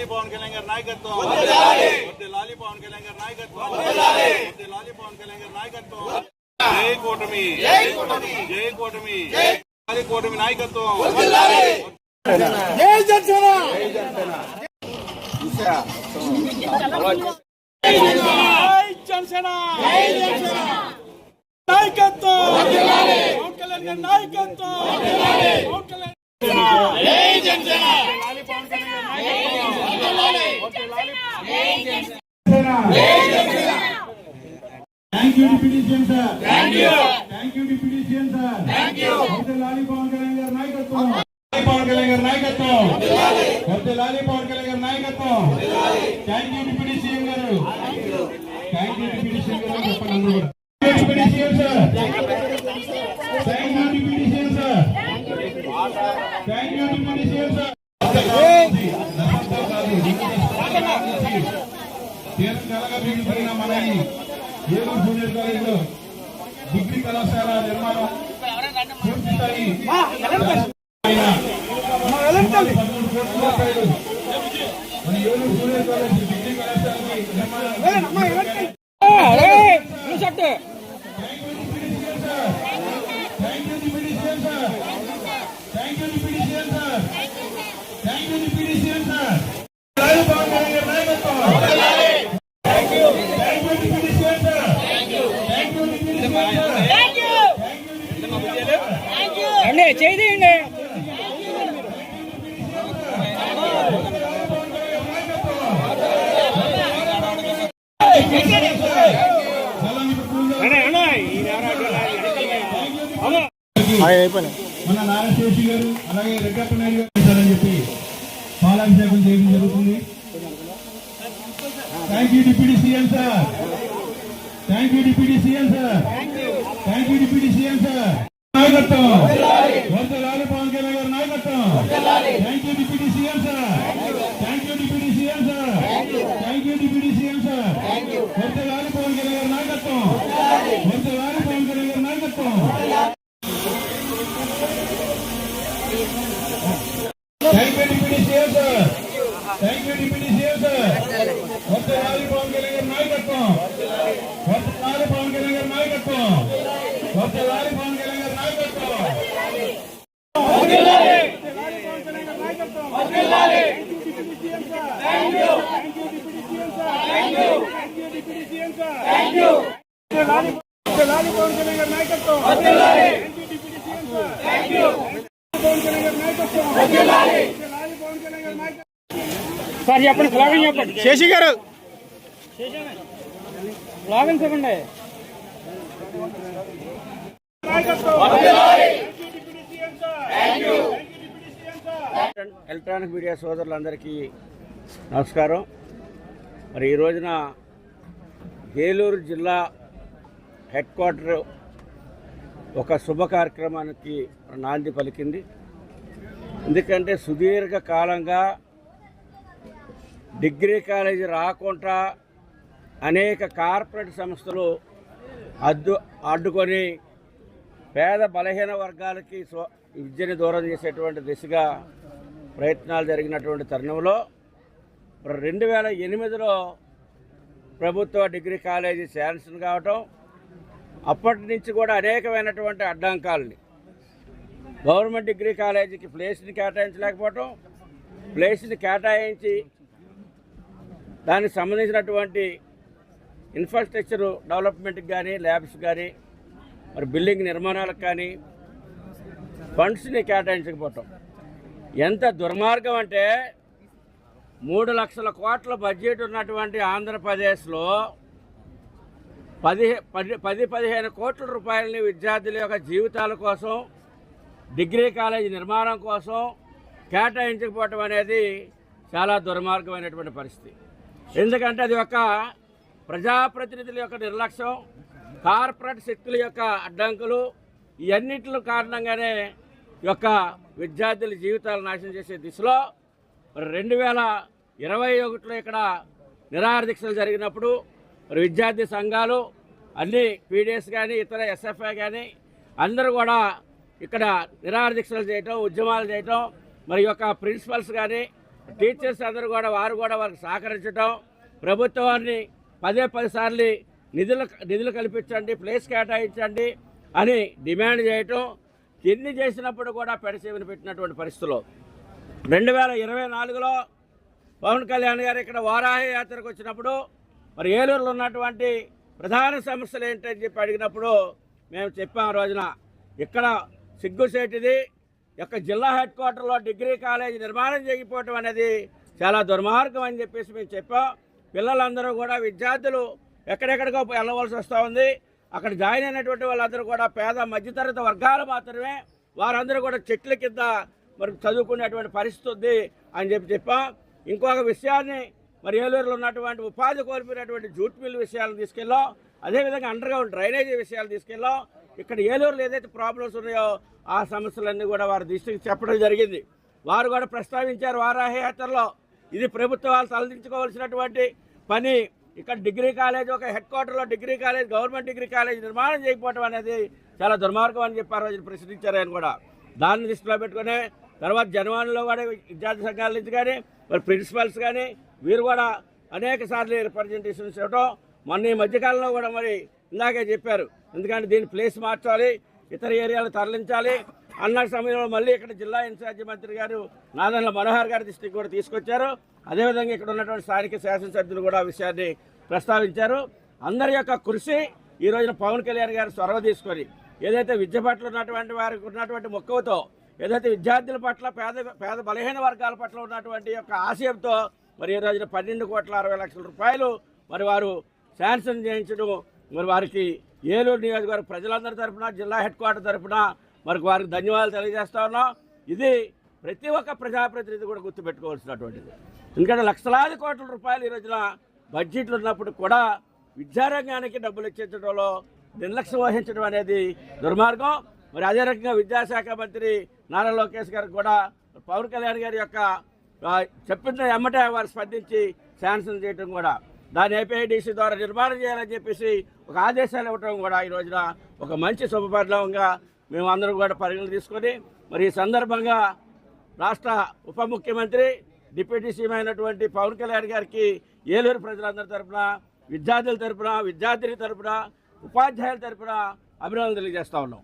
पवन कल्याण गाరి నాయకత్వం వర్ధిల్లాలి పవన్ కళ్యాణ్ గారి నాయకత్వం వర్ధిల్లాలి పవన్ కళ్యాణ్ గారి నాయకత్వం జై కూటమి జై కూటమి జై కూటమి జై కూటమి నాయకత్వం వర్ధిల్లాలి జై జనసేన జై జనసేన జై జనసేన జై జనసేన నాయకత్వం వర్ధిల్లాలి పవన్ కళ్యాణ్ గారి నాయకత్వం వర్ధిల్లాలి పవన్ కళ్యాణ్ జై Janasena Thank you, Deputy CM sir. Thank you. Thank you, Deputy CM sir. Thank you. వర్ధిల్లాలి పవన్ కళ్యాణ్ గారి నాయకత్వం. పవన్ కళ్యాణ్ గారి నాయకత్వం. వర్ధిల్లాలి పవన్ కళ్యాణ్ గారి నాయకత్వం. Thank you, Deputy CM గారు. Thank you, Deputy CM గారు. చెప్పండి అందరూ కూడా. Deputy CM sir. Thank you, Deputy CM sir. Thank you, Deputy CM sir. మన ఏలూరు జూనియర్ కాలేజీలో డిగ్రీ కళాశాల నిర్మాణం పూర్తి స్థాయి 13 కోట్ల రూపాయలు మన ఏలూరు జూనియర్ కాలేజీ డిగ్రీ కళాశాలకి నిర్మాణం చేయండి మన నారాయణశేషి గారు అలాగే రెడ్డప్ప నాయుడు గారు అని చెప్పి పాలాభిషేకం చేయడం జరుగుతుంది. Thank you deputy CM sir. Thank you deputy CM sir. Thank you deputy CM sir. నాయకత్వం వర్ధిల్లాలి పవన్ కళ్యాణ్ గారి నాయకత్వం. Thank you deputy CM sir. Thank you deputy CM sir. Thank you deputy CM sir. వర్ధిల్లాలి పవన్ కళ్యాణ్ గారి నాయకత్వం. వర్ధిల్లాలి పవన్ కళ్యాణ్ గారి నాయకత్వం. Thank you deputy CM sir. Thank you deputy CM sir. వర్ధిల్లాలి పవన్ కళ్యాణ్ గారి నాయకత్వం. వర్ధిల్లాలి పవన్ కళ్యాణ్ గారి నాయకత్వం. వర్ధిల్లాలి పవన్ కళ్యాణ్ గారి నాయకత్వం. వర్ధిల్లాలి పవన్ కళ్యాణ్ గారి నాయకత్వం. వర్ధిల్లాలి thank you deputy CM sir. Thank you deputy CM sir. Thank you వర్ధిల్లాలి పవన్ కళ్యాణ్ గారి నాయకత్వం. వర్ధిల్లాలి deputy CM sir. Thank you Pawan Kalyan గారి నాయకత్వం. వర్ధిల్లాలి పవన్ కళ్యాణ్ గారి నాయకత్వం. సార్ చెప్పండి స్లోగన్ చెప్పండి. శేషి గారు స్లోగన్ చెప్పండి. ఎలక్ట్రానిక్ మీడియా సోదరులందరికీ నమస్కారం. మరి ఈ రోజున ఏలూరు జిల్లా హెడ్ క్వార్టర్ ఒక శుభ కార్యక్రమానికి నాంది పలికింది. ఎందుకంటే సుదీర్ఘ కాలంగా డిగ్రీ కాలేజీ రాకుండా అనేక కార్పొరేట్ సంస్థలు అడ్డుకొని పేద బలహీన వర్గాలకి విద్యని దూరం చేసేటువంటి దిశగా ప్రయత్నాలు జరిగినటువంటి తరుణంలో 2008లో ప్రభుత్వ డిగ్రీ కాలేజీ శాంక్షన్ కావటం, అప్పటి నుంచి కూడా అనేకమైనటువంటి అడ్డంకాలని గవర్నమెంట్ డిగ్రీ కాలేజీకి ప్లేస్ని కేటాయించలేకపోవటం, ప్లేస్ని కేటాయించి దానికి సంబంధించినటువంటి ఇన్ఫ్రాస్ట్రక్చర్ డెవలప్మెంట్కి కానీ, ల్యాబ్స్ కానీ, మరి బిల్డింగ్ నిర్మాణాలకు కానీ ఫండ్స్ని కేటాయించకపోవటం ఎంత దుర్మార్గం అంటే 3 లక్షల కోట్ల బడ్జెట్ ఉన్నటువంటి ఆంధ్రప్రదేశ్లో 10-15 కోట్ల రూపాయలని విద్యార్థుల యొక్క జీవితాల కోసం, డిగ్రీ కాలేజీ నిర్మాణం కోసం కేటాయించకపోవటం అనేది చాలా దుర్మార్గమైనటువంటి పరిస్థితి. ఎందుకంటే అది ఒక ప్రజాప్రతినిధుల యొక్క నిర్లక్ష్యం, కార్పొరేట్ శక్తుల యొక్క అడ్డంకులు, ఇవన్నిటి కారణంగానే యొక్క విద్యార్థుల జీవితాలు నాశనం చేసే దిశలో మరి 2021లో ఇక్కడ నిరాహార దీక్షలు జరిగినప్పుడు మరి విద్యార్థి సంఘాలు అన్ని పీడిఎస్ కానీ ఇతర ఎస్ఎఫ్ఐ కానీ అందరూ కూడా ఇక్కడ నిరాహార దీక్షలు చేయటం, ఉద్యమాలు చేయటం, మరి యొక్క ప్రిన్సిపల్స్ కానీ టీచర్స్ అందరూ కూడా వారికి సహకరించడం, ప్రభుత్వాన్ని 10 సార్లు నిధులు కల్పించండి, ప్లేస్ కేటాయించండి అని డిమాండ్ చేయటం, ఎన్ని చేసినప్పుడు కూడా పెడచెవిని పెట్టినటువంటి పరిస్థితుల్లో 2024లో పవన్ కళ్యాణ్ గారు ఇక్కడ వారాహి యాత్రకు వచ్చినప్పుడు మరి ఏలూరులో ఉన్నటువంటి ప్రధాన సమస్యలు ఏంటని చెప్పి అడిగినప్పుడు మేము చెప్పాం రోజున ఇక్కడ సిగ్గుసేటిది యొక్క జిల్లా హెడ్ క్వార్టర్లో డిగ్రీ కాలేజీ నిర్మాణం చేయకపోవటం అనేది చాలా దుర్మార్గం అని చెప్పేసి మేము చెప్పాం. పిల్లలందరూ కూడా విద్యార్థులు ఎక్కడెక్కడికో వెళ్ళవలసి వస్తూ ఉంది. అక్కడ జాయిన్ అయినటువంటి వాళ్ళందరూ కూడా పేద మధ్యతరగతి వర్గాలు మాత్రమే, వారందరూ కూడా చెట్ల కింద మరి చదువుకునేటువంటి పరిస్థితి ఉంది అని చెప్పాం. ఇంకొక విషయాన్ని మరి ఏలూరులో ఉన్నటువంటి ఉపాధి కోల్పోయినటువంటి జూట్ మిల్ విషయాలను తీసుకెళ్ళాం, అదేవిధంగా అండర్గ్రౌండ్ డ్రైనేజీ విషయాలు తీసుకెళ్ళాం. ఇక్కడ ఏలూరులో ఏదైతే ప్రాబ్లమ్స్ ఉన్నాయో ఆ సమస్యలన్నీ కూడా వారి దృష్టికి చెప్పడం జరిగింది. వారు కూడా ప్రస్తావించారు వారాహి యాత్రలో, ఇది ప్రభుత్వాలు తలదించుకోవాల్సినటువంటి పని. ఇక్కడ డిగ్రీ కాలేజ్, ఒక హెడ్ క్వార్టర్లో degree college, government degree college నిర్మాణం చేయకపోవడం అనేది చాలా దుర్మార్గం అని చెప్పి ఆ రోజు ప్రశ్నించారు ఆయన కూడా. దాన్ని దృష్టిలో పెట్టుకుని తర్వాత జనవాణిలో కూడా విద్యార్థి సంఘాల నుంచి కానీ మరి ప్రిన్సిపల్స్ కానీ వీరు కూడా అనేక సార్లు రిప్రజెంటేషన్స్ ఇవ్వటం, మొన్న ఈ మధ్యకాలంలో కూడా మరి ఇందాకే చెప్పారు, ఎందుకంటే దీన్ని ప్లేస్ మార్చాలి, ఇతర ఏరియాలు తరలించాలి అన్న సమయంలో మళ్ళీ ఇక్కడ జిల్లా ఇన్ఛార్జి మంత్రి గారు నాదెండ్ల మనోహర్ గారి దృష్టికి కూడా తీసుకొచ్చారు. అదేవిధంగా ఇక్కడ ఉన్నటువంటి స్థానిక శాసనసభ్యులు కూడా ఆ విషయాన్ని ప్రస్తావించారు. అందరి యొక్క కృషి ఈ రోజున పవన్ కళ్యాణ్ గారు చొరవ తీసుకొని ఏదైతే విద్య పట్ల ఉన్నటువంటి వారికి ఉన్నటువంటి మక్కువతో, ఏదైతే విద్యార్థుల పట్ల పేద బలహీన వర్గాల పట్ల ఉన్నటువంటి యొక్క ఆశయంతో మరి ఈ రోజున 12,60,00,000 రూపాయలు మరి వారు శాంక్షన్ చేయించడం, మరి వారికి ఏలూరు నియోజకవర్గ ప్రజలందరి తరఫున, జిల్లా హెడ్ క్వార్టర్ తరఫున మరి వారికి ధన్యవాదాలు తెలియజేస్తా ఉన్నాం. ఇది ప్రతి ఒక్క ప్రజాప్రతినిధి కూడా గుర్తుపెట్టుకోవాల్సినటువంటిది. ఎందుకంటే లక్షలాది కోట్ల రూపాయలు ఈ రోజున బడ్జెట్లు ఉన్నప్పుడు కూడా విద్యారంగానికి డబ్బులు ఇచ్చేయడంలో నిర్లక్ష్యం వహించడం అనేది దుర్మార్గం. మరి అదే రకంగా విద్యాశాఖ మంత్రి నారా లోకేష్ గారికి కూడా పవన్ కళ్యాణ్ గారి యొక్క చెప్పిన ఎమ్మటే వారు స్పందించి శాంక్షన్ చేయడం కూడా, దాన్ని ఏపీఐడిసి ద్వారా నిర్మాణం చేయాలని చెప్పేసి ఒక ఆదేశాలు ఇవ్వడం కూడా ఈ రోజున ఒక మంచి శుభపరిణామంగా మేము అందరం కూడా పరిగణలు తీసుకొని మరి ఈ సందర్భంగా రాష్ట్ర ఉప ముఖ్యమంత్రి డిప్యూటీ సీఎం అయినటువంటి పవన్ కళ్యాణ్ గారికి ఏలూరు ప్రజలందరి తరఫున, విద్యార్థుల తరఫున, విద్యార్థిని తరఫున, ఉపాధ్యాయుల తరఫున అభినందనలు తెలియజేస్తా ఉన్నాం.